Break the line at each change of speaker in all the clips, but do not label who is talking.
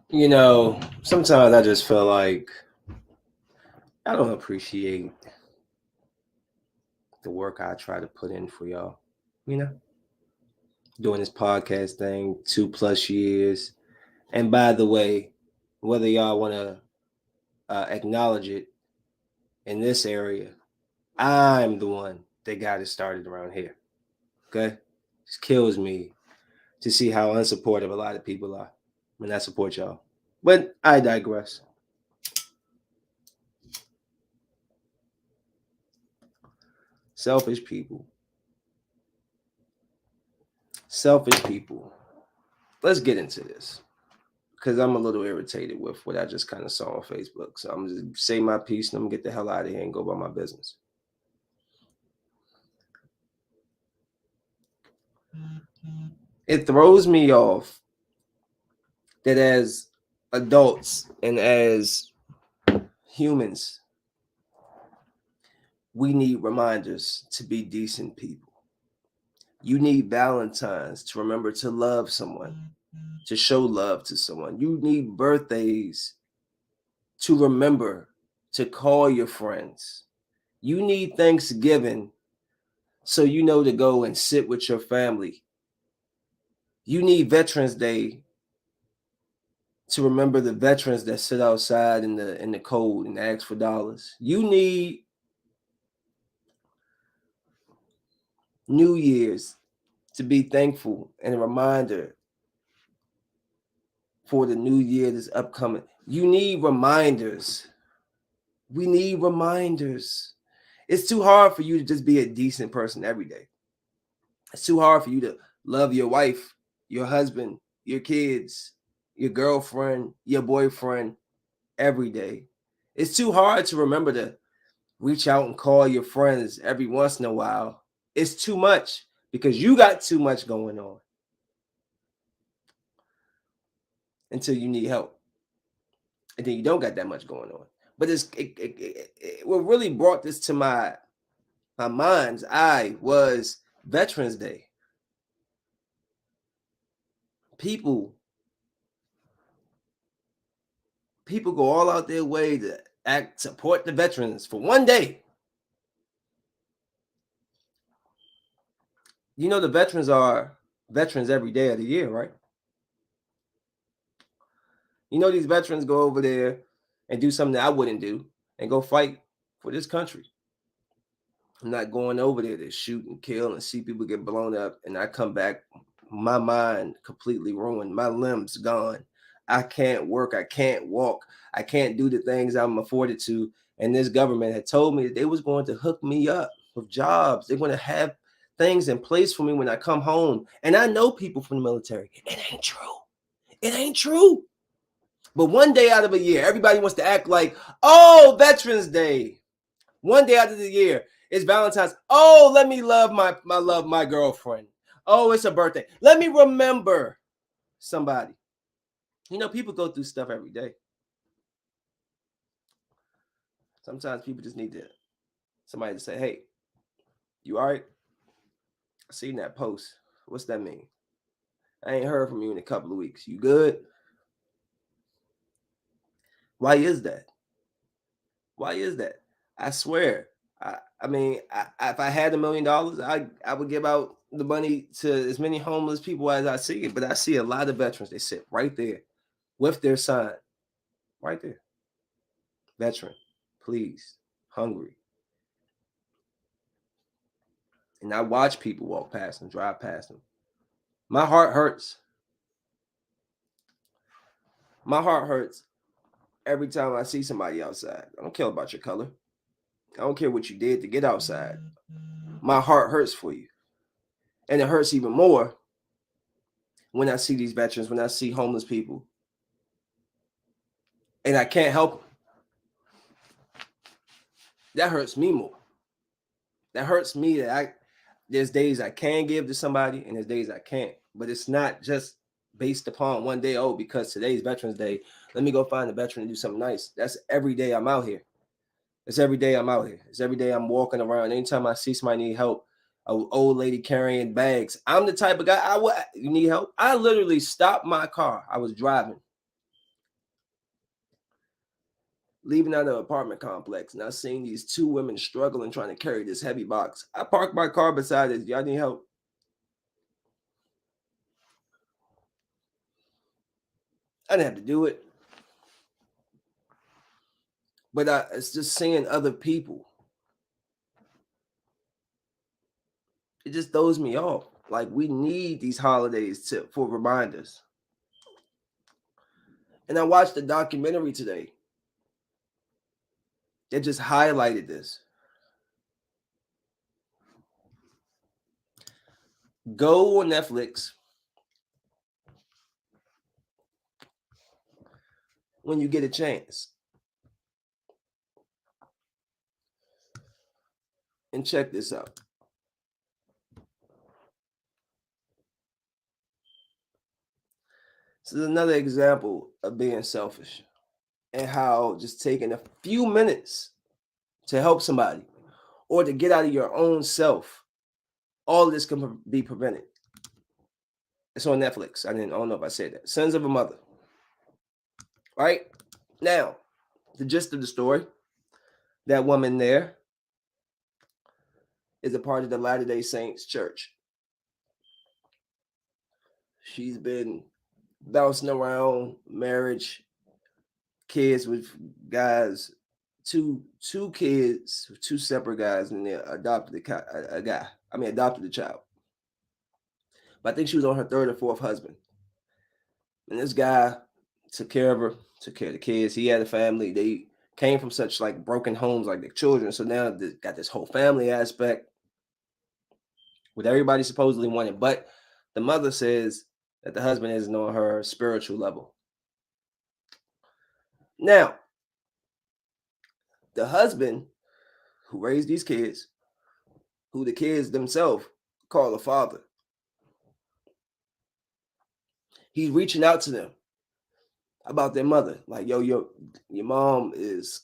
Sometimes I just feel like I don't appreciate the work I try to put in for y'all. You know, doing this podcast thing 2+ years. And by the way, whether y'all want to acknowledge it in this area, I'm the one that got it started around here. Okay? It kills me to see how unsupportive a lot of people are when I support y'all. But I digress. Selfish people. Selfish people. Let's get into this because I'm a little irritated with what I just kind of saw on Facebook. So I'm just say my piece and I'm gonna get the hell out of here and go about my business. It throws me off that as adults and as humans, we need reminders to be decent people. You need Valentine's to remember to love someone, to show love to someone. You need birthdays to remember to call your friends. You need Thanksgiving so you know to go and sit with your family. You need Veterans Day to remember the veterans that sit outside in the cold and ask for dollars. You need New Year's to be thankful and a reminder for the new year that's upcoming. You need reminders. We need reminders. It's too hard for you to just be a decent person every day. It's too hard for you to love your wife, your husband, your kids, your girlfriend, your boyfriend every day. It's too hard to remember to reach out and call your friends every once in a while. It's too much because you got too much going on until you need help. And then you don't got that much going on. But what really brought this to my mind's eye was Veterans Day. People people go all out their way to support the veterans for one day. The veterans are veterans every day of the year, right? These veterans go over there and do something that I wouldn't do and go fight for this country. I'm not going over there to shoot and kill and see people get blown up and I come back, my mind completely ruined, my limbs gone. I can't work, I can't walk, I can't do the things I'm afforded to. And this government had told me that they was going to hook me up with jobs. They're going to have things in place for me when I come home. And I know people from the military. It ain't true. It ain't true. But one day out of a year, everybody wants to act like, oh, Veterans Day. One day out of the year, it's Valentine's. Oh, let me love my girlfriend. Oh, it's a birthday. Let me remember somebody. People go through stuff every day. Sometimes people just need somebody to say, hey, you all right? I seen that post. What's that mean? I ain't heard from you in a couple of weeks. You good? Why is that? Why is that? I swear. If I had $1 million, I would give out the money to as many homeless people as I see it. But I see a lot of veterans. They sit right there with their sign, right there. Veteran, please, hungry. And I watch people walk past them, drive past them. My heart hurts. My heart hurts every time I see somebody outside. I don't care about your color. I don't care what you did to get outside. My heart hurts for you. And it hurts even more when I see these veterans, when I see homeless people. And I can't help them. That hurts me more. That hurts me that there's days I can give to somebody and there's days I can't. But it's not just based upon one day, oh, because today's Veterans Day, let me go find a veteran and do something nice. That's every day I'm out here. It's every day I'm out here. It's every day I'm walking around. Anytime I see somebody need help, an old lady carrying bags, I'm the type of guy, you need help? I literally stopped my car. I was driving. leaving out of an apartment complex, and I seen these two women struggling trying to carry this heavy box. I parked my car beside it. Y'all need help? I didn't have to do it, but it's just seeing other people. It just throws me off. Like we need these holidays for reminders. And I watched a documentary today that just highlighted this. Go on Netflix when you get a chance and check this out. This is another example of being selfish and how just taking a few minutes to help somebody or to get out of your own self, all of this can be prevented. It's on Netflix. I don't know if I said that. Sons of a Mother. Right? Now, the gist of the story, that woman there is a part of the Latter-day Saints church. She's been bouncing around, marriage, kids with guys, two kids, two separate guys, and they adopted a guy. Adopted a child. But I think she was on her third or fourth husband. And this guy took care of her, took care of the kids. He had a family. They came from such like broken homes, like their children. So now they got this whole family aspect with everybody supposedly wanted. But the mother says that the husband isn't on her spiritual level. Now, the husband who raised these kids, who the kids themselves call a father, he's reaching out to them about their mother. Like, yo, your mom is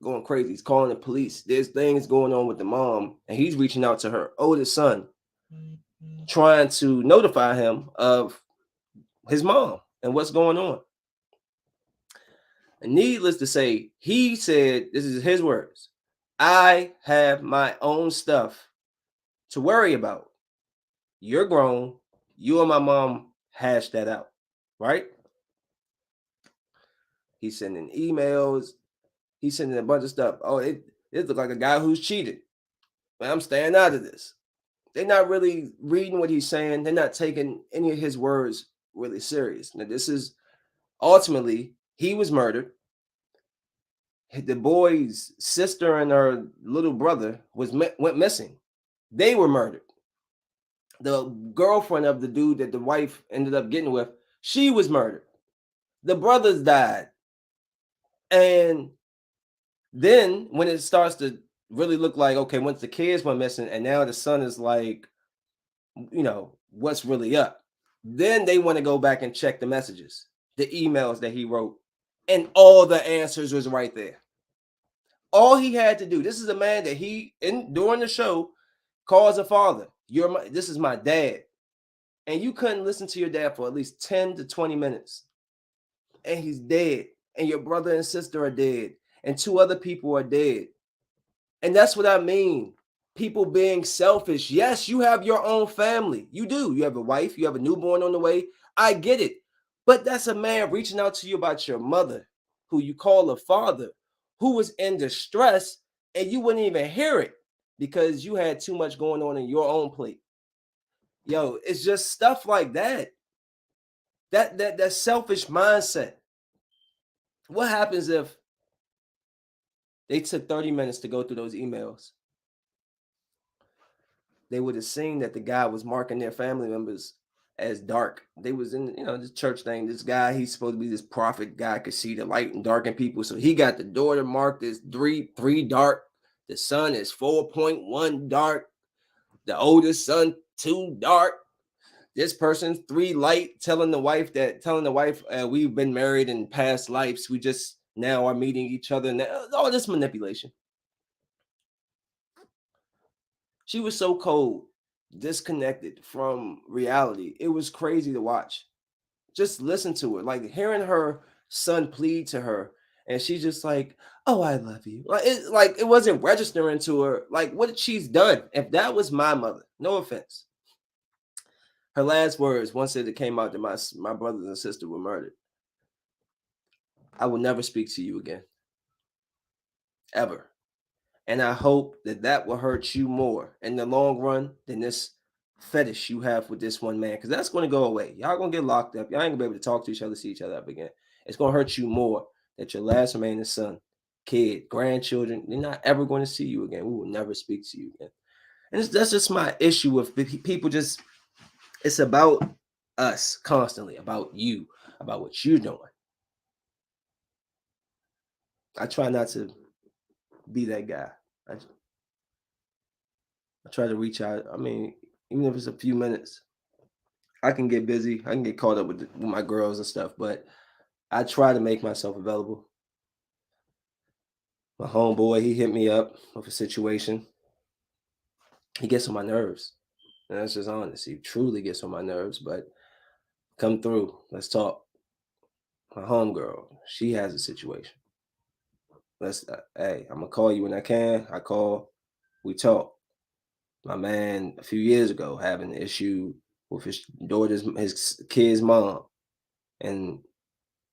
going crazy. He's calling the police. There's things going on with the mom, and he's reaching out to her oldest son, trying to notify him of his mom and what's going on. And needless to say, he said, this is his words, I have my own stuff to worry about. You're grown. You and my mom hashed that out, right? He's sending emails. He's sending a bunch of stuff. Oh, it looks like a guy who's cheated. But I'm staying out of this. They're not really reading what he's saying. They're not taking any of his words really serious. Now, this is ultimately, he was murdered. The boy's sister and her little brother went missing. They were murdered. The girlfriend of the dude that the wife ended up getting with, she was murdered. The brothers died. And then when it starts to really look like, okay, once the kids went missing and now the son is like, what's really up? Then they want to go back and check the messages, the emails that he wrote, and all the answers was right there. All he had to do, this is a man that during the show calls a father. This is my dad. And you couldn't listen to your dad for at least 10 to 20 minutes. And he's dead. And your brother and sister are dead. And two other people are dead. And that's what I mean. People being selfish. Yes, you have your own family. You do. You have a wife. You have a newborn on the way. I get it. But that's a man reaching out to you about your mother, who you call a father, who was in distress, and you wouldn't even hear it because you had too much going on in your own plate. Yo, it's just stuff like that. That selfish mindset. What happens if they took 30 minutes to go through those emails? They would have seen that the guy was marking their family members as dark. They was in, this church thing. This guy, he's supposed to be this prophet guy, could see the light and darken people. So he got the daughter marked as three dark. The son is 4.1 dark. The oldest son, 2 dark. This person's 3 light, telling the wife, we've been married in past lives. We just now are meeting each other. And all this manipulation. She was so cold, disconnected from reality. It was crazy to watch. Just listen to her, like hearing her son plead to her And she's just like, "Oh, I love you." Like it wasn't registering to her like what she's done. If that was my mother, no offense, her last words once it came out that my brothers and sister were murdered, "I will never speak to you again, ever." And I hope that that will hurt you more in the long run than this fetish you have with this one man, because that's going to go away. Y'all gonna get locked up. Y'all ain't gonna be able to talk to each other, see each other up again. It's gonna hurt you more that your last remaining son, kid, grandchildren, they're not ever going to see you again. We will never speak to you again. And that's just my issue with people. Just it's about us constantly, about you, about what you're doing. I try not to be that guy. I try to reach out. I mean, even if it's a few minutes, I can get busy. I can get caught up with my girls and stuff, but I try to make myself available. My homeboy, he hit me up with a situation. He gets on my nerves. And that's just honest. He truly gets on my nerves, but come through. Let's talk. My homegirl, she has a situation. Hey, I'm gonna call you when I can. I call, we talk. My man, a few years ago, having an issue with his kid's mom, and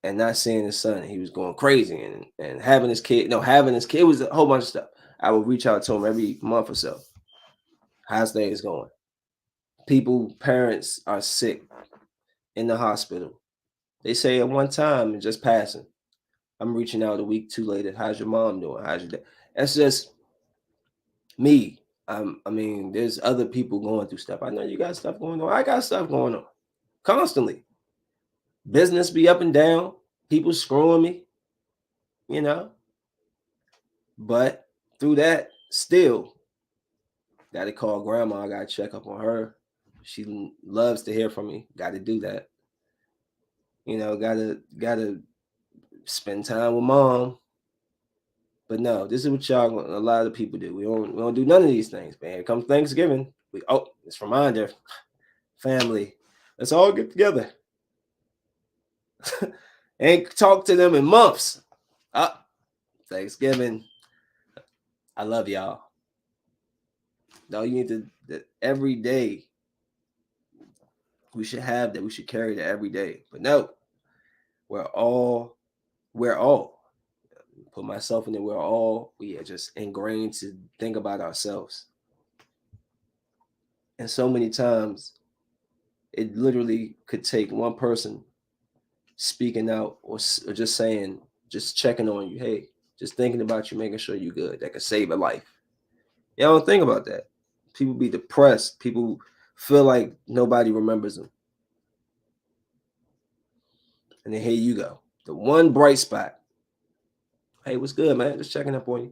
not seeing his son. He was going crazy and having his kid. No, having his kid was a whole bunch of stuff. I would reach out to him every month or so. How's things going? People, parents are sick in the hospital. They say at one time and just passing. I'm reaching out a week too later. How's your mom doing? How's your dad? That's just me. I mean, there's other people going through stuff. I know you got stuff going on. I got stuff going on constantly. Business be up and down. People screwing me, you know. But through that, still got to call grandma. I got to check up on her. She loves to hear from me. Got to do that. You know, gotta spend time with mom. But no, this is what y'all a lot of people do. We don't do none of these things, man. It comes Thanksgiving. It's a reminder, family. Let's all get together. Ain't talk to them in months. Thanksgiving. I love y'all. No, you need every day. We should have that. We should carry that every day. But no, we're all, put myself in it. We are just ingrained to think about ourselves. And so many times, it literally could take one person speaking out or just saying, just checking on you. Hey, just thinking about you, making sure you're good. That could save a life. Y'all don't think about that. People be depressed. People feel like nobody remembers them. And then here you go. The one bright spot. Hey, what's good, man? Just checking up on you.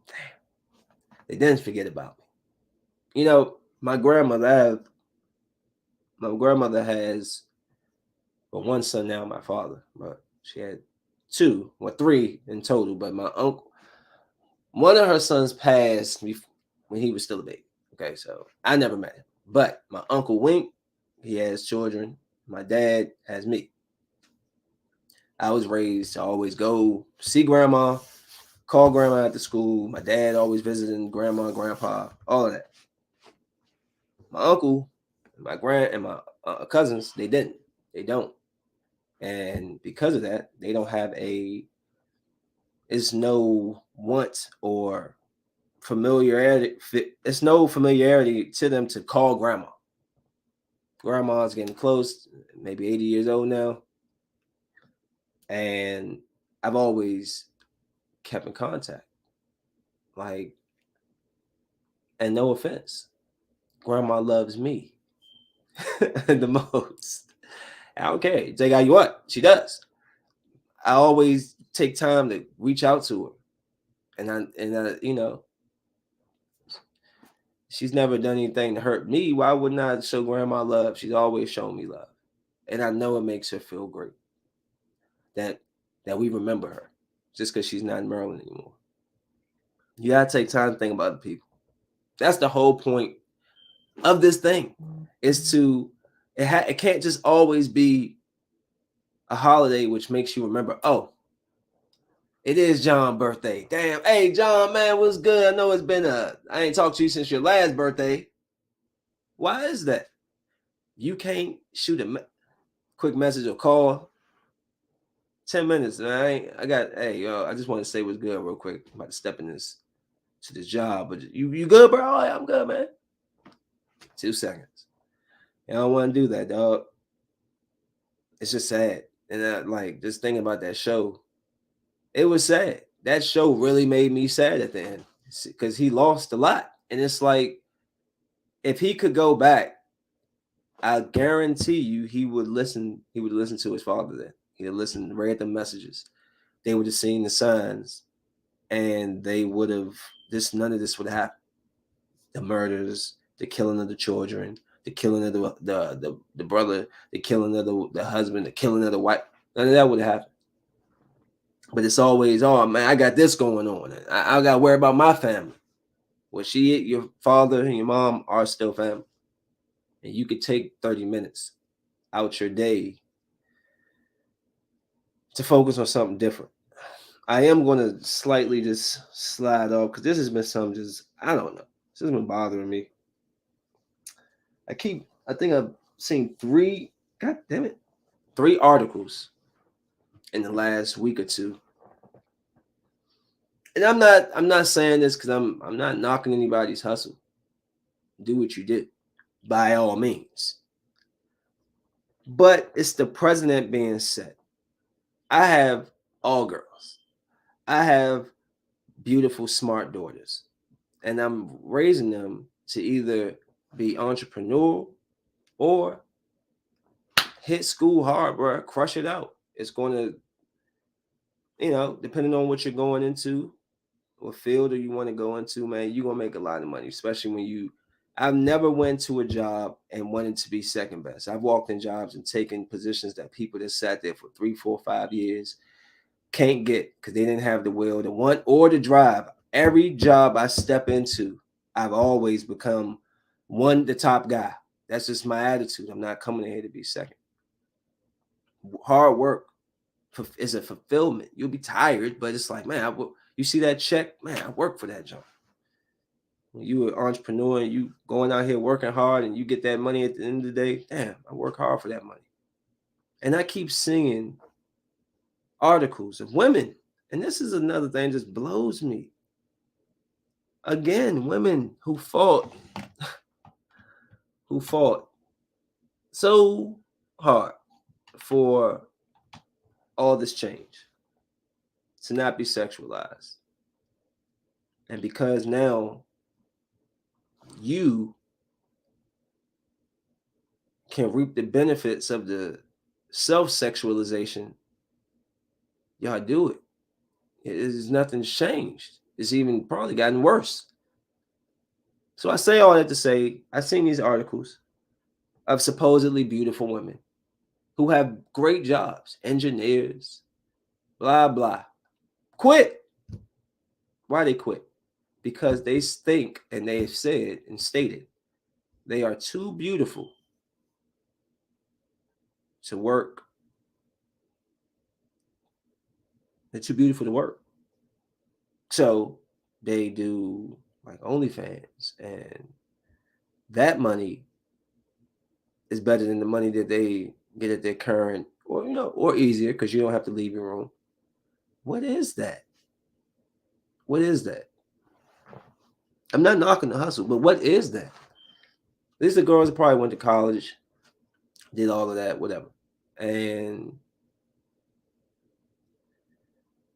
Damn. They didn't forget about me. You know, my grandmother has one son now, my father, but she had three in total. But my uncle, one of her sons passed when he was still a baby. Okay, so I never met him. But my uncle Wink, he has children. My dad has me. I was raised to always go see grandma, call grandma after school. My dad always visiting grandma and grandpa, all of that. My uncle, my and my cousins, they didn't. They don't. And because of that, they don't have it's no want or familiarity. It's no familiarity to them to call grandma. Grandma's getting close, maybe 80 years old now. And I've always kept in contact. Like, and no offense, grandma loves me the most. I don't care. You take how you want. She does. I always take time to reach out to her. You know, she's never done anything to hurt me. Why wouldn't I show grandma love? She's always shown me love. And I know it makes her feel great that we remember her just because she's not in Maryland anymore. You gotta take time to think about the people. That's the whole point of this thing, is to it can't just always be a holiday which makes you remember, oh, it is John's birthday. Damn, hey John, man, what's good? I know it's been I ain't talked to you since your last birthday. Why is that? You can't shoot a quick message or call. 10 minutes. I got, hey, yo, I just want to say what's good real quick. I'm about to step in this to this job. But you good, bro? Oh, yeah, I'm good, man. 2 seconds. I don't want to do that, dog. It's just sad. And like just thinking about that show, it was sad. That show really made me sad at the end because he lost a lot. And it's like, if he could go back, I guarantee you he would listen. He would listen to his father then. He'd listen, read the messages. They would have seen the signs, and they would have none of this would have happened. The murders, the killing of the children, the killing of the brother, the killing of the husband, the killing of the wife. None of that would have happened. But it's always, oh man, I got this going on. I got to worry about my family. Well, your father and your mom are still family. And you could take 30 minutes out your day to focus on something different. I am going to slightly just slide off because this has been something just, I don't know. This has been bothering me. I think I've seen God damn it, 3 articles in the last week or two. And I'm not saying this because I'm not knocking anybody's hustle. Do what you did, by all means. But it's the president being set. I have all girls. I have beautiful, smart daughters. And I'm raising them to either be entrepreneurial or hit school hard, bro. Crush it out. It's going to, depending on what you're going into, what field you want to go into, man, you're going to make a lot of money, especially when I've never went to a job and wanted to be second best. I've walked in jobs and taken positions that people that sat there for 3, 4, 5 years can't get because they didn't have the will, the want, or the drive. Every job I step into, I've always become the top guy. That's just my attitude. I'm not coming in here to be second. Hard work is a fulfillment. You'll be tired, but it's like, man, you see that check? Man, I work for that job. When you an entrepreneur and you going out here working hard and you get that money at the end of the day, damn, I work hard for that money. And I keep seeing articles of women, and this is another thing that just blows me. Again, women who fought so hard for all this change to not be sexualized. And because now you can reap the benefits of the self-sexualization, y'all do it. Nothing's changed. It's even probably gotten worse. So I say all that to say, I've seen these articles of supposedly beautiful women who have great jobs, engineers, blah, blah, quit. Why they quit? Because they think, and they've said and stated, they are too beautiful to work. They're too beautiful to work. So they do like OnlyFans, and that money is better than the money that they get at their current, or easier because you don't have to leave your room. What is that? What is that? I'm not knocking the hustle, but what is that? These are girls that probably went to college, did all of that, whatever. And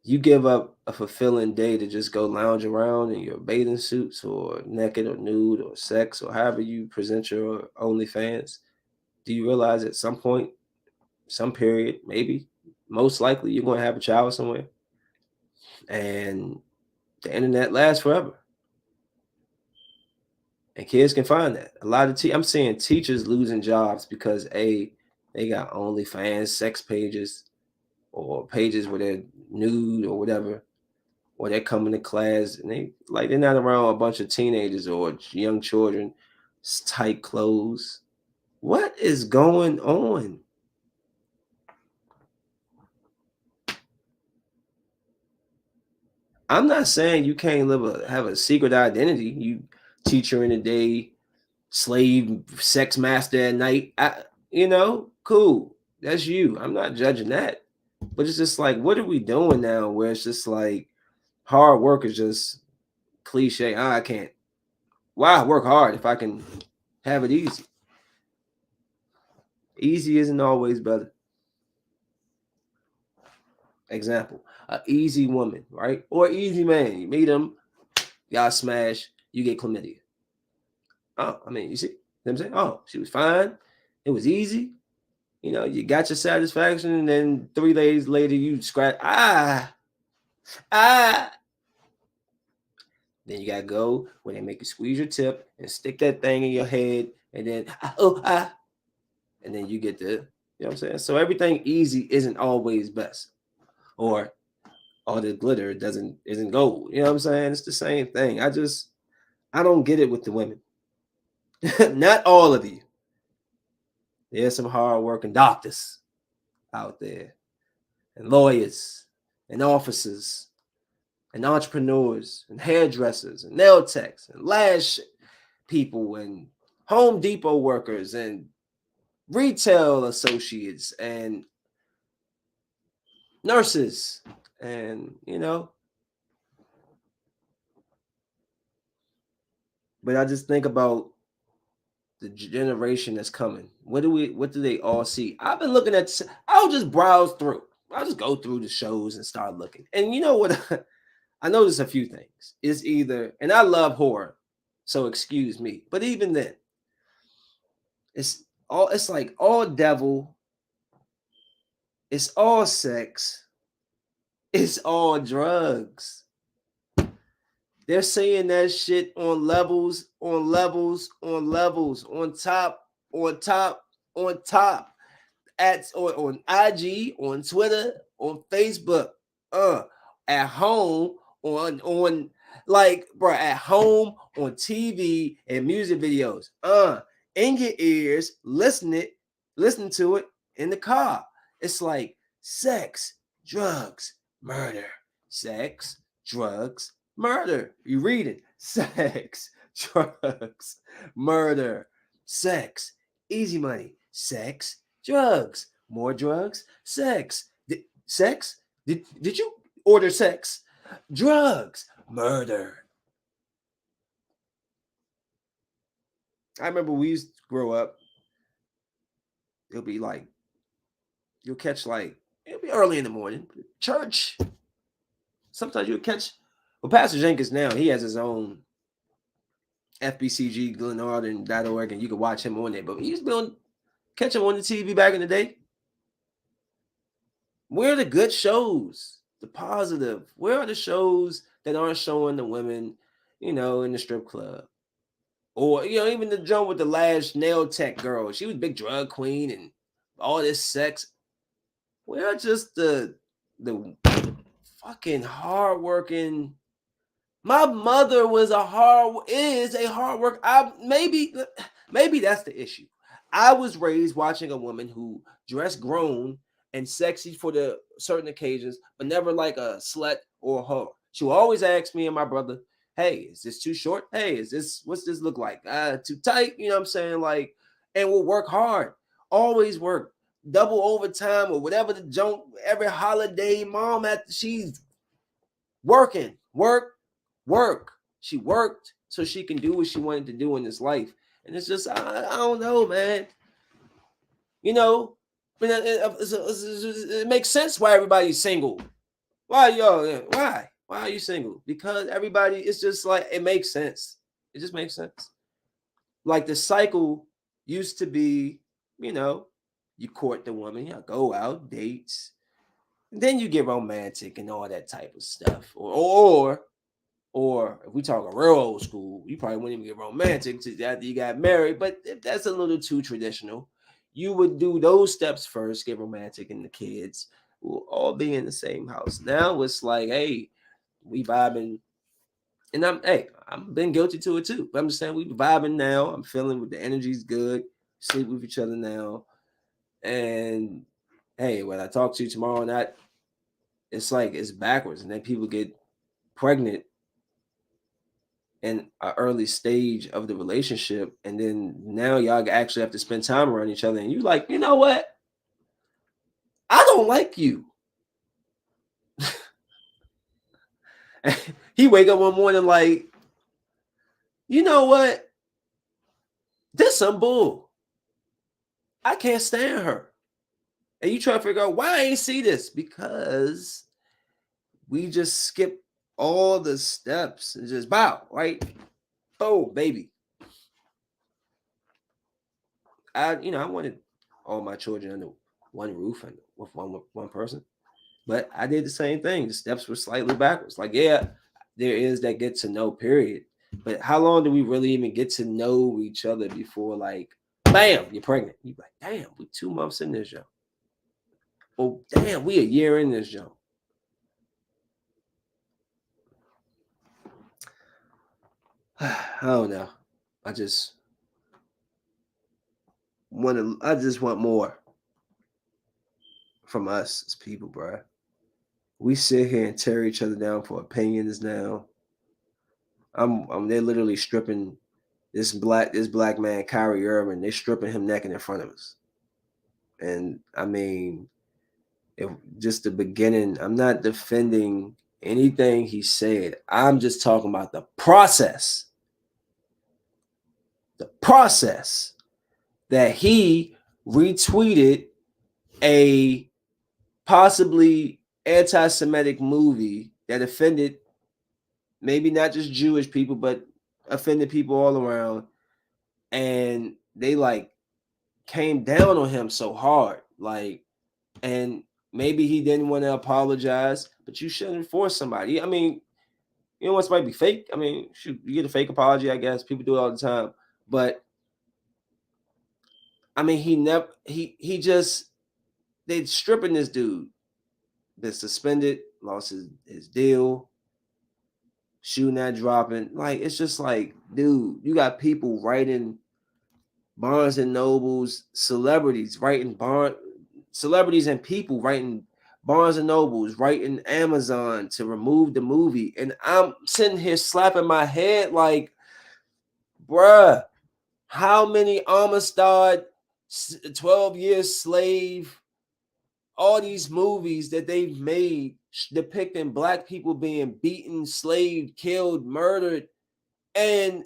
you give up a fulfilling day to just go lounge around in your bathing suits or naked or nude or sex or however you present your OnlyFans. Do you realize at some point, some period, maybe, most likely, you're going to have a child somewhere? And the internet lasts forever. And kids can find that. A lot of I'm seeing teachers losing jobs because they got OnlyFans sex pages or pages where they're nude or whatever, or they're coming to class and they're not around a bunch of teenagers or young children, tight clothes. What is going on? I'm not saying you can't have a secret identity. You teacher in the day, slave, sex master at night. Cool. That's you. I'm not judging that. But it's just like, what are we doing now? Where it's just like hard work is just cliche. I can't. Why work hard if I can have it easy? Easy isn't always better. Example, a easy woman, right? Or easy man. You meet him, y'all smash, you get chlamydia. Oh, I mean, you see what I'm saying? Oh, she was fine. It was easy. You got your satisfaction, and then 3 days later, you scratch. Ah. Then you gotta go when they make you squeeze your tip and stick that thing in your head, and then and then you get the, what I'm saying? So everything easy isn't always best, or all the glitter isn't gold. You know what I'm saying? It's the same thing. I don't get it with the women. Not all of you. There's some hardworking doctors out there, and lawyers, and officers, and entrepreneurs, and hairdressers, and nail techs, and lash people, and Home Depot workers, and retail associates, and nurses, and but I just think about the generation that's coming. What do they all see? I've been looking at, I'll just browse through. I'll just go through the shows and start looking. And you know what? I notice a few things. It's either, and I love horror, so excuse me, but even then, it's like all devil, it's all sex, it's all drugs. They're saying that shit on levels, on levels, on levels, on top, on top, on top. On IG, on Twitter, on Facebook, at home, on like bro, at home, on TV and music videos, in your ears, listen to it in the car. It's like sex, drugs, murder, sex, drugs, murder. You read it, sex, drugs, murder, sex, easy money, sex, drugs, more drugs, sex. Sex? Did you order sex? Drugs, murder. I remember we used to grow up. It'll be like, you'll catch like, it'll be early in the morning. Church. Sometimes you'll catch, well, Pastor Jenkins now, he has his own FBCG, Glenarden.org, and you can watch him on there. But he used to be catch him on the TV back in the day. Where are the good shows? The positive. Where are the shows that aren't showing the women, in the strip club? Or, even the joint with the last nail tech girl. She was big drug queen and all this sex. Where are just the fucking hardworking. My mother is a hard work. Maybe that's the issue. I was raised watching a woman who dressed grown and sexy for the certain occasions, but never like a slut or a whore. She will always ask me and my brother, "Hey, is this too short? Hey, what's this look like? Too tight?" You know what I'm saying? Like, and we'll work hard, always work, double overtime or whatever the junk. Every holiday, mom she's working, work. She worked so she can do what she wanted to do in this life. And it's just, I don't know, man. You know, it makes sense why everybody's single. Why y'all? Why are you single? Because everybody, it's just like, it makes sense. It just makes sense. Like the cycle used to be, you know, you court the woman, you go out, dates, then you get romantic and all that type of stuff. Or if we talk a real old school, you probably wouldn't even get romantic after you got married. But if that's a little too traditional, you would do those steps first, get romantic, and the kids will all be in the same house. Now it's like, hey, we vibing, and I'm been guilty to it too. But I'm just saying we vibing now. I'm feeling with the energy's good. Sleep with each other now, and hey, when I talk to you tomorrow night, it's like it's backwards, and then people get pregnant in an early stage of the relationship, and then now y'all actually have to spend time around each other, and you like, you know what? I don't like you. He wake up one morning like, you know what? This some bull. I can't stand her. And you try to figure out why I ain't see this, because we just skip all the steps and just bow, right? Oh, baby. I wanted all my children under one roof and with one person. But I did the same thing. The steps were slightly backwards. Like, yeah, there is that get to know period. But how long do we really even get to know each other before, like, bam, you're pregnant? You like, damn, we 2 months in this show. Oh, damn, we a year in this show. I don't know. I just want more from us as people, bro. We sit here and tear each other down for opinions now. They're literally stripping this black man, Kyrie Irving. They're stripping him naked in front of us. And I mean, just the beginning. I'm not defending anything he said. I'm just talking about the process. The process that he retweeted a possibly anti-Semitic movie that offended maybe not just Jewish people, but offended people all around. And they like came down on him so hard. Like, and maybe he didn't want to apologize, but you shouldn't force somebody. I mean, you know what might be fake. I mean, shoot, you get a fake apology, I guess. People do it all the time. But I mean, he just they stripping this dude. Been suspended, lost his deal, shooting not dropping. Like, it's just like, dude, you got people writing Barnes and Nobles, celebrities and people writing Barnes and Nobles, writing Amazon to remove the movie. And I'm sitting here slapping my head like, bruh, how many Amistad, 12 Years Slave, all these movies that they've made depicting black people being beaten, slaved, killed, murdered, and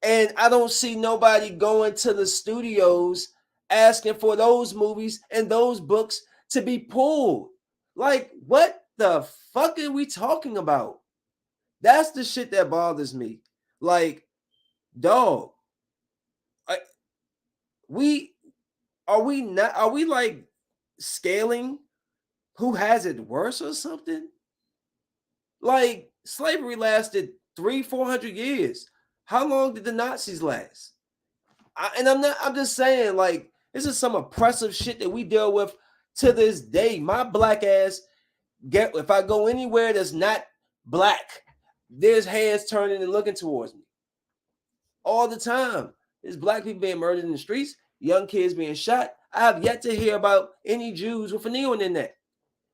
I don't see nobody going to the studios asking for those movies and those books to be pulled. Like, what the fuck are we talking about? That's the shit that bothers me. Like, dog, are we like scaling who has it worse or something? Like, slavery lasted 300-400 years. How long did the Nazis last? I'm just saying, like, this is some oppressive shit that we deal with to this day. My black ass, if I go anywhere that's not black, there's hands turning and looking towards me all the time. There's black people being murdered in the streets, young kids being shot. I have yet to hear about any Jews with a knee on their neck,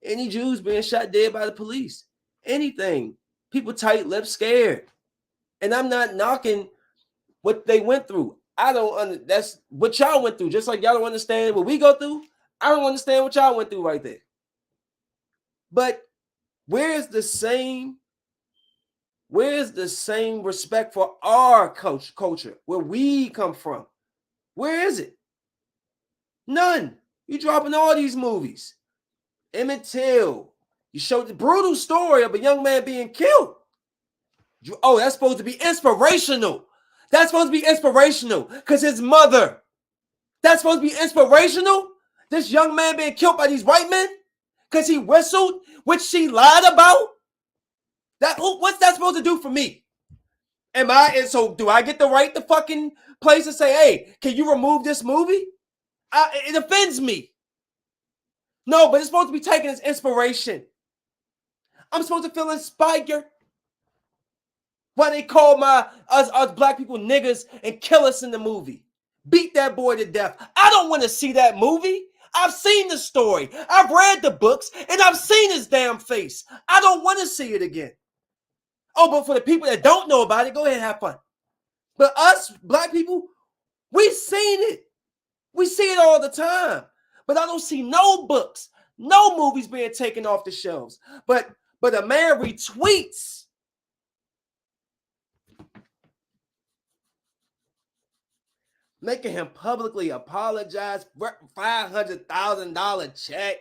any Jews being shot dead by the police, anything. People tight-lipped, scared. And I'm not knocking what they went through. That's what y'all went through. Just like y'all don't understand what we go through, I don't understand what y'all went through right there. But where's the same respect for our culture, where we come from? Where is it? None. You dropping all these movies. Emmett Till. You showed the brutal story of a young man being killed. Oh, that's supposed to be inspirational. That's supposed to be inspirational because his mother. That's supposed to be inspirational. This young man being killed by these white men because he whistled, which she lied about. What's that supposed to do for me? So do I get the right to fucking place and say, hey, can you remove this movie? It offends me. No, but it's supposed to be taken as inspiration. I'm supposed to feel inspired. Why they call us black people niggas and kill us in the movie? Beat that boy to death. I don't want to see that movie. I've seen the story. I've read the books and I've seen his damn face. I don't want to see it again. Oh, but for the people that don't know about it, go ahead and have fun. But us black people, we seen it. We see it all the time. But I don't see no books, no movies being taken off the shelves. But a man retweets making him publicly apologize for $500,000 check.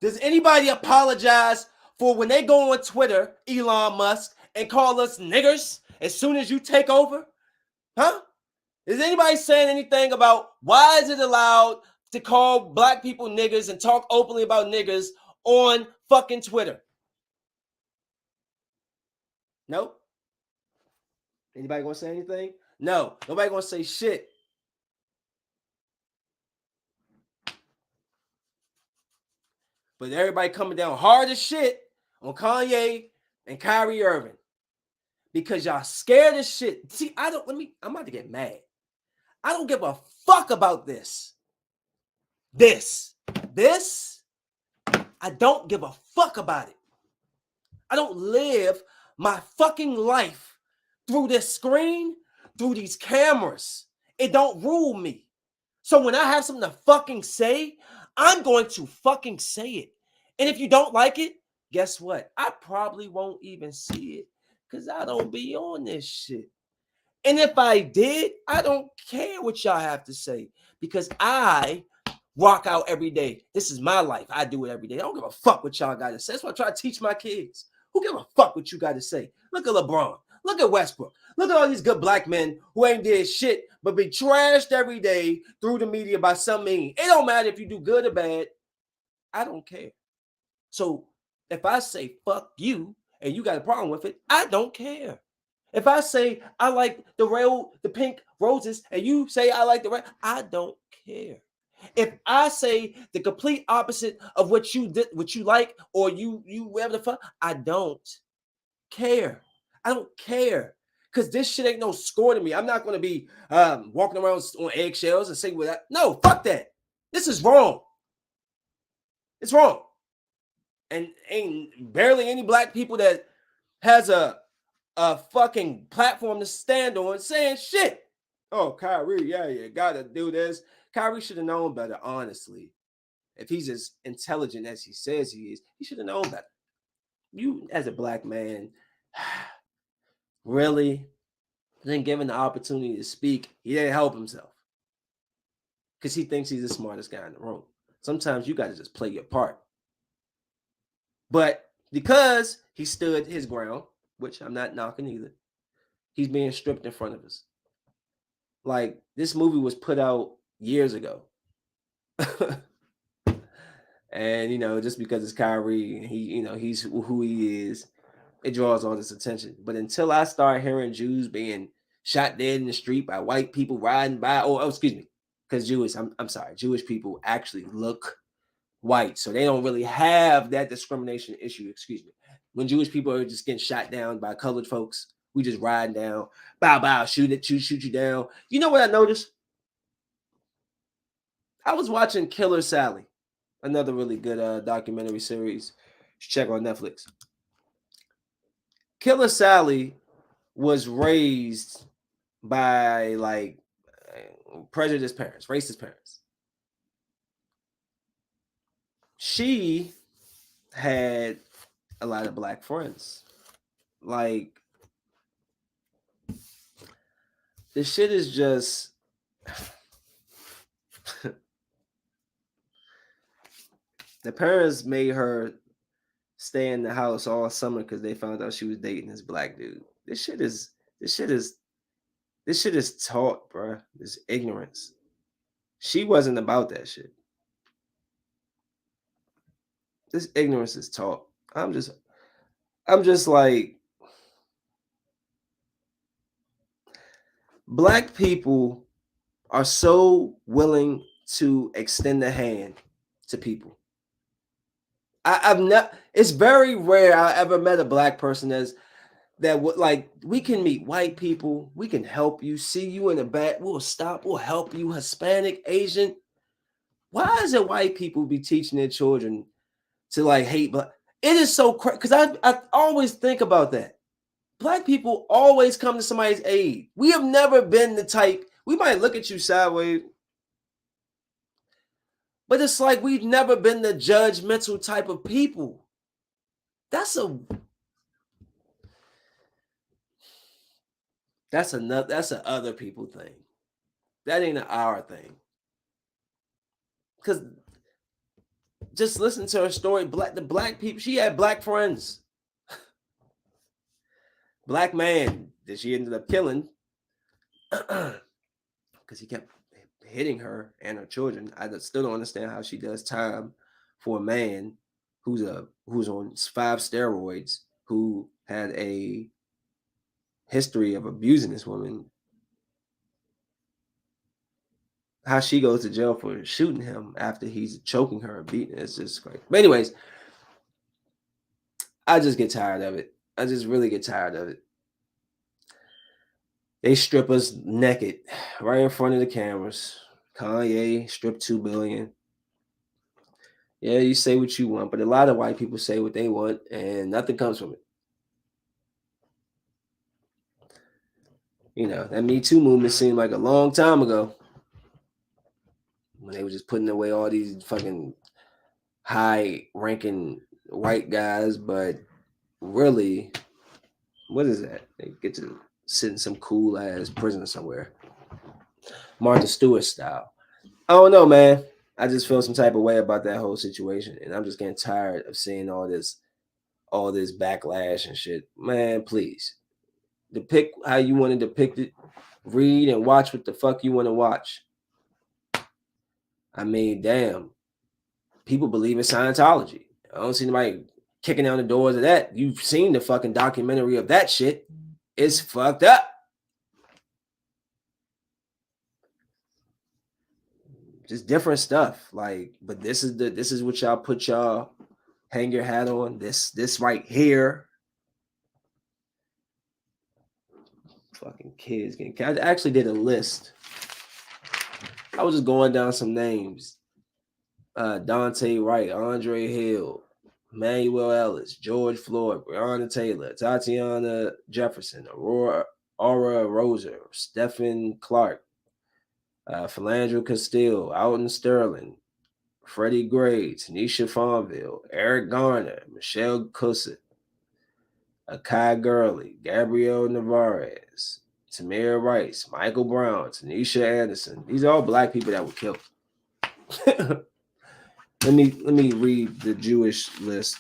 Does anybody apologize for when they go on Twitter, Elon Musk, and call us niggers as soon as you take over? Huh? Is anybody saying anything about why is it allowed to call black people niggers and talk openly about niggers on fucking Twitter? Nope. Anybody gonna say anything? No. Nobody gonna say shit. But everybody coming down hard as shit on Kanye and Kyrie Irving because y'all scared as shit. See, I'm about to get mad. I don't give a fuck about this. This, I don't give a fuck about it. I don't live my fucking life through this screen, through these cameras. It don't rule me. So when I have something to fucking say, I'm going to fucking say it. And if you don't like it, guess what? I probably won't even see it because I don't be on this shit. And if I did, I don't care what y'all have to say because I rock out every day. This is my life. I do it every day. I don't give a fuck what y'all got to say. That's what I try to teach my kids. Who give a fuck what you got to say? Look at LeBron. Look at Westbrook. Look at all these good black men who ain't did shit but be trashed every day through the media by some mean. It don't matter if you do good or bad. I don't care. So if I say fuck you and you got a problem with it, I don't care. If I say I like the pink roses and you say I like the red, I don't care. If I say the complete opposite of what you did, what you like, or you whatever the fuck, I don't care. I don't care. Because this shit ain't no score to me. I'm not going to be walking around on eggshells and saying that. No, fuck that. This is wrong. It's wrong. And ain't barely any black people that has a fucking platform to stand on saying shit. Oh, Kyrie, yeah, you gotta do this. Kyrie should have known better, honestly. If he's as intelligent as he says he is, he should have known better. You, as a black man, really, then given the opportunity to speak, he didn't help himself because he thinks he's the smartest guy in the room. Sometimes you got to just play your part. But because he stood his ground, which I'm not knocking either, he's being stripped in front of us. Like, this movie was put out years ago. And, just because it's Kyrie, he's who he is, it draws all this attention. But until I start hearing Jews being shot dead in the street by white people riding by, excuse me, because Jewish people actually look white, so they don't really have that discrimination issue. Excuse me. When Jewish people are just getting shot down by colored folks, we just riding down, bow, shoot you down. You know what I noticed? I was watching Killer Sally, another really good documentary series. Check on Netflix. Killer Sally was raised by like prejudiced parents, racist parents. She had a lot of black friends. Like, this shit is just the parents made her stay in the house all summer because they found out she was dating this black dude. This shit is taught, bro. This ignorance. She wasn't about that shit. This ignorance is taught. I'm just like, black people are so willing to extend a hand to people. I've not. It's very rare I ever met a black person that would like. We can meet white people. We can help you. See you in the back. We'll stop. We'll help you. Hispanic, Asian. Why is it white people be teaching their children to like hate black? It is so crazy because I always think about that. Black people always come to somebody's aid. We have never been the type, we might look at you sideways, but it's like we've never been the judgmental type of people. That's a that's a other people thing. That ain't an our thing. Cause just listen to her story. The black people, she had black friends. Black man that she ended up killing because he kept hitting her and her children. I still don't understand how she does time for a man who's on 5 steroids, who had a history of abusing this woman. How she goes to jail for shooting him after he's choking her and beating her. It's just crazy. But anyways, I just get tired of it. I just really get tired of it. They strip us naked right in front of the cameras. Kanye stripped 2 billion. Yeah, you say what you want, but a lot of white people say what they want, and nothing comes from it. You know, that Me Too movement seemed like a long time ago when they were just putting away all these fucking high-ranking white guys, but really, what is that? They get to sit in some cool ass prison somewhere, Martha Stewart style. I don't know, man. I just feel some type of way about that whole situation, and I'm just getting tired of seeing all this backlash and shit. Man, please depict how you want to depict it. Read and watch what the fuck you want to watch. I mean, damn, people believe in Scientology. I don't see anybody kicking down the doors of that. You've seen the fucking documentary of that shit. It's fucked up. Just different stuff. Like, but this is what y'all put y'all hang your hat on. This right here. Fucking kids getting. I actually did a list. I was just going down some names. Dante Wright, Andre Hill, Manuel Ellis, George Floyd, Breonna Taylor, Tatiana Jefferson, Aura Roser, Stephen Clark, Philandro Castile, Alton Sterling, Freddie Gray, Tanisha Fonville, Eric Garner, Michelle Cussett, Akai Gurley, Gabrielle Navarez, Tamir Rice, Michael Brown, Tanisha Anderson. These are all black people that were killed. Let me read the Jewish list.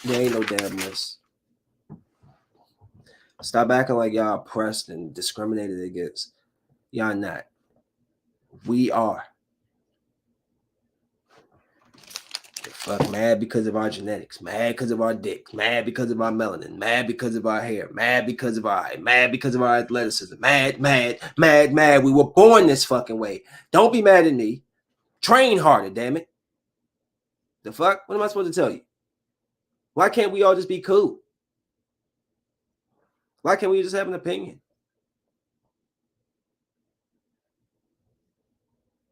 There ain't no damn list. Stop acting like y'all oppressed and discriminated against. Y'all not. We are. Fuck, mad because of our genetics, mad because of our dicks, mad because of our melanin, mad because of our hair, mad because of our eye, mad because of our athleticism, mad. We were born this fucking way. Don't be mad at me. Train harder, damn it. The fuck? What am I supposed to tell you? Why can't we all just be cool? Why can't we just have an opinion?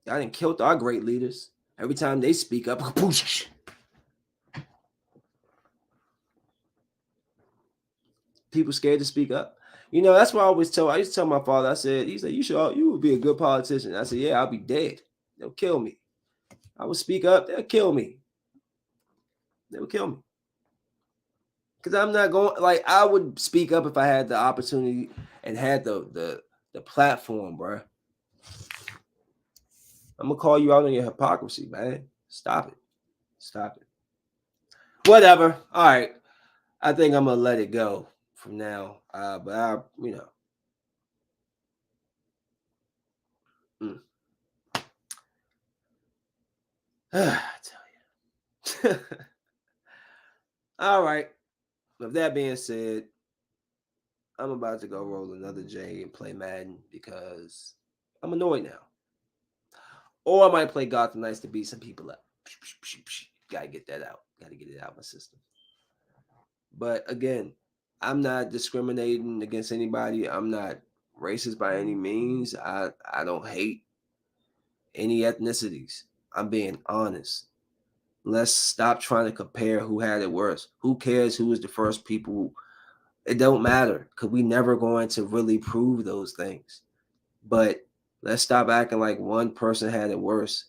Y'all done killed our great leaders. Every time they speak up, people scared to speak up. You know, that's why I used to tell my father, he said, you would be a good politician. I said, yeah, I'll be dead. They'll kill me. I would speak up, they'll kill me. They would kill me. Because I'm not going, like, I would speak up if I had the opportunity and had the platform, bro. I'm gonna call you out on your hypocrisy, man. Stop it. Whatever. All right. I think I'm gonna let it go from now. But I, you know. I tell you. All right. With that being said, I'm about to go roll another J and play Madden because I'm annoyed now. Or I might play Gotham Knights to beat some people up. Gotta get that out. Gotta get it out of my system. But again, I'm not discriminating against anybody. I'm not racist by any means. I don't hate. any ethnicities. I'm being honest. Let's stop trying to compare who had it worse. Who cares who was the first people? It don't matter because we never going to really prove those things. But let's stop acting like one person had it worse.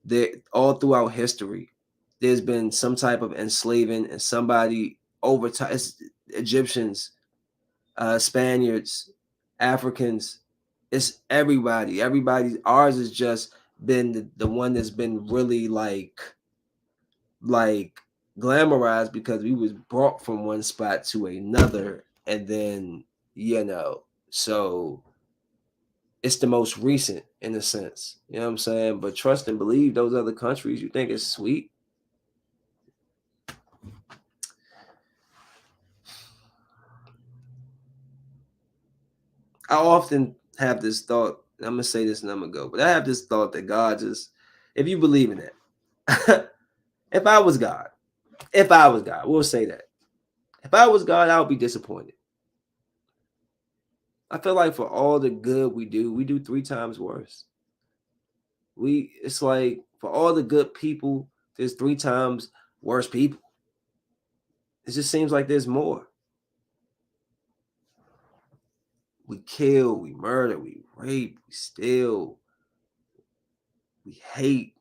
There, all throughout history, there's been some type of enslaving and somebody over time. Egyptians, Spaniards, Africans. It's everybody. Everybody. Ours has just been the one that's been really like glamorized because we was brought from one spot to another, and then so it's the most recent in a sense. You know what I'm saying? But trust and believe those other countries. You think it's sweet? I often have this thought. I'm gonna say this and I'm gonna go, but I have this thought that God just, if you believe in it, if I was God, we'll say that. If I was God, I would be disappointed. I feel like for all the good we do three times worse. It's like for all the good people, there's three times worse people. It just seems like there's more. We kill, we murder, we rape, we steal, we hate.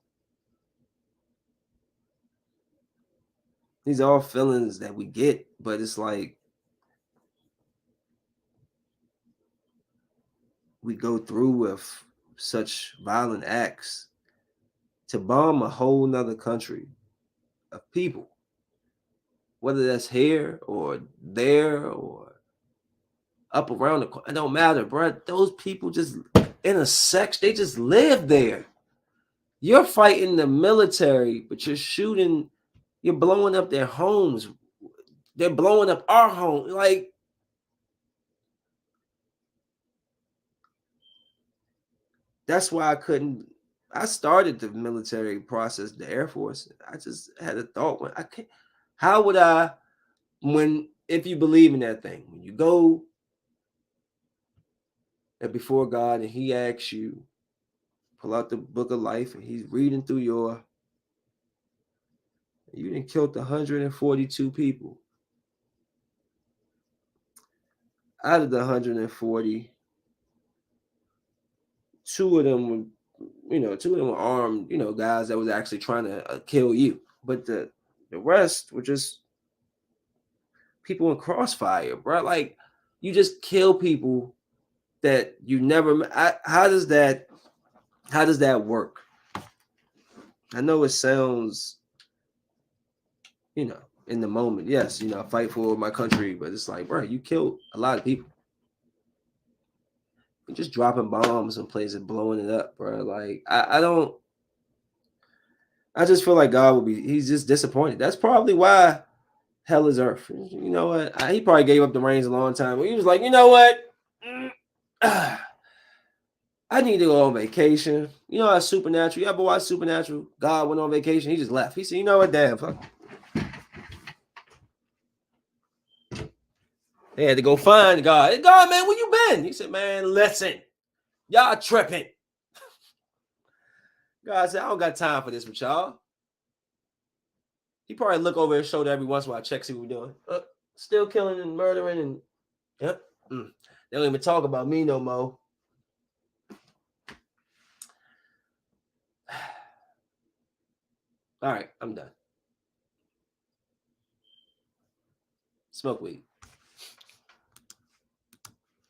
These are all feelings that we get, but it's like we go through with such violent acts to bomb a whole nother country of people, whether that's here or there or up around the corner. It don't matter, bro. Those people just in a sex, they just live there. You're fighting the military, but you're shooting, you're blowing up their homes. They're blowing up our home. Like, that's why I couldn't. I started the military process, the Air Force. I just had a thought when I can't. How would I, when if you believe in that thing, when you go before God and He asks you, pull out the book of life, and He's reading through you didn't killed 142 people. Out of the 140, two of them were, two of them were armed, guys that was actually trying to kill you. But the rest were just people in crossfire, bro. Like you just kill people that you never. How does that work? I know it sounds, you know, in the moment, yes, fight for my country, but it's like, bro, you killed a lot of people. You're just dropping bombs in places, blowing it up, bro. Like I don't. I just feel like God will be. He's just disappointed. That's probably why hell is earth. You know what? He probably gave up the reins a long time. He was like, you know what? I need to go on vacation. You know how Supernatural. You ever watch Supernatural? God went on vacation. He just left. He said, you know what? Damn, fuck. They had to go find God. Hey, God, man, where you been? He said, man, listen, y'all tripping. God said, I don't got time for this with y'all. He probably look over his shoulder every once in a while, check see what we're doing. Still killing and murdering and yep. They don't even talk about me no more. All right, I'm done. Smoke weed.